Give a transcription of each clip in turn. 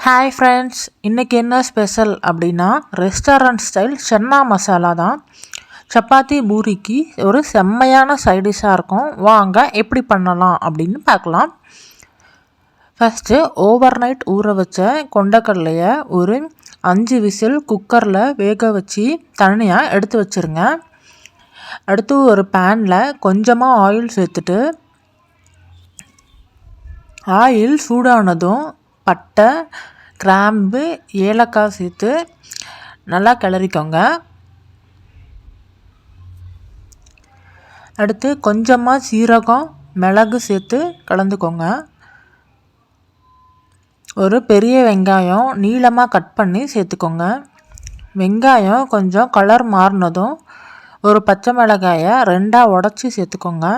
Hi friends, இன்றைக்கி என்ன special அப்படின்னா ரெஸ்டாரண்ட் ஸ்டைல் சன்னா மசாலா தான். சப்பாத்தி பூரிக்கு ஒரு செம்மையான சைடிஷ்ஷாக இருக்கும். வாங்க எப்படி பண்ணலாம் அப்படின்னு பார்க்கலாம். ஃபஸ்ட்டு ஓவர் நைட் ஊற வச்ச கொண்டக்கடலையை ஒரு 5 விசில் குக்கரில் வேக வச்சு தனியாக எடுத்து வச்சுருங்க. அடுத்து ஒரு பேனில் கொஞ்சமாக ஆயில் சேர்த்துட்டு ஆயில் சூடானதும் பட்டை, கிராம்பு, ஏலக்காய் சேர்த்து நல்லா கிளறிக்கோங்க. அடுத்து கொஞ்சமாக சீரகம், மிளகு சேர்த்து கலந்துக்கோங்க. ஒரு பெரிய வெங்காயம் நீளமாக கட் பண்ணி சேர்த்துக்கோங்க. வெங்காயம் கொஞ்சம் கலர் மாறினதும் ஒரு பச்சை மிளகாயை 2ஆக உடச்சி சேர்த்துக்கோங்க.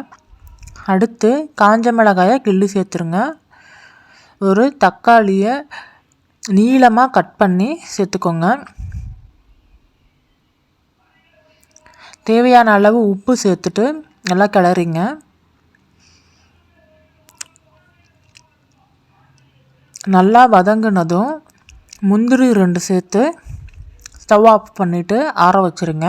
அடுத்து காஞ்ச மிளகாயை கிள்ளி சேர்த்துருங்க. ஒரு தக்காளியை நீளமாக கட் பண்ணி சேர்த்துக்கோங்க. தேவையான அளவு உப்பு சேர்த்துட்டு நல்லா கிளறிங்க. நல்லா வதங்கினதும் முந்திரி 2 சேர்த்து ஸ்டவ் ஆஃப் பண்ணிவிட்டு ஆற வச்சுருங்க.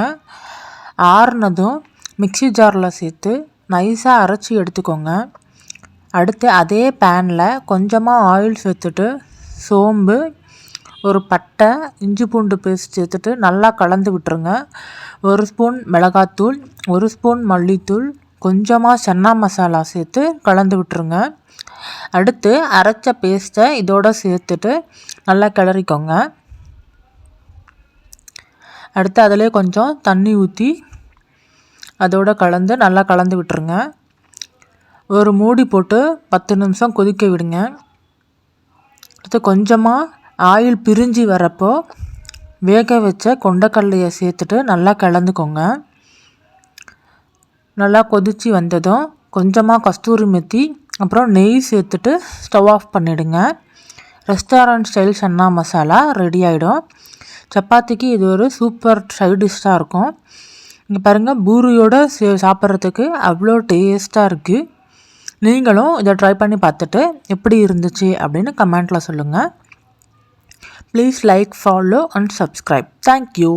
ஆறுனதும் மிக்ஸி ஜாரில் சேர்த்து நைஸாக அரைச்சி எடுத்துக்கோங்க. அடுத்து அதே பேனில் கொஞ்சமாக ஆயில் சேர்த்துட்டு சோம்பு, ஒரு பட்டை, இஞ்சி பூண்டு பேஸ்ட் சேர்த்துட்டு நல்லா கலந்து விட்டுருங்க. 1 ஸ்பூன் மிளகாத்தூள், 1 ஸ்பூன் மல்லித்தூள், கொஞ்சமாக சன்னா மசாலா சேர்த்து கலந்து விட்டுருங்க. அடுத்து அரைச்ச பேஸ்ட்டை இதோடு சேர்த்துட்டு நல்லா கிளறிக்கோங்க. அடுத்து அதிலே கொஞ்சம் தண்ணி ஊற்றி அதோடு கலந்து நல்லா கலந்து விட்டுருங்க. ஒரு மூடி போட்டு 10 நிமிஷம் கொதிக்க விடுங்க. அடுத்து கொஞ்சமாக ஆயில் பிரிஞ்சு வரப்போ வேக வச்ச கொண்டக்கடலையை சேர்த்துட்டு நல்லா கலந்துக்கோங்க. நல்லா கொதித்து வந்ததும் கொஞ்சமாக கஸ்தூரி மெத்தி அப்புறம் நெய் சேர்த்துட்டு ஸ்டவ் ஆஃப் பண்ணிவிடுங்க. Restaurant style chana masala ready ஆகிடும். சப்பாத்திக்கு இது ஒரு சூப்பர் சைட் டிஷ்ஷாக இருக்கும். இங்கே பாருங்கள், பூரியோடு சாப்பிட்றதுக்கு அவ்வளோ டேஸ்ட்டாக இருக்குது. நீங்களும் இதை ட்ரை பண்ணி பார்த்துட்டு எப்படி இருந்துச்சு அப்படின்னு கமெண்ட்டில் சொல்லுங்கள். Please like, follow and subscribe. Thank you.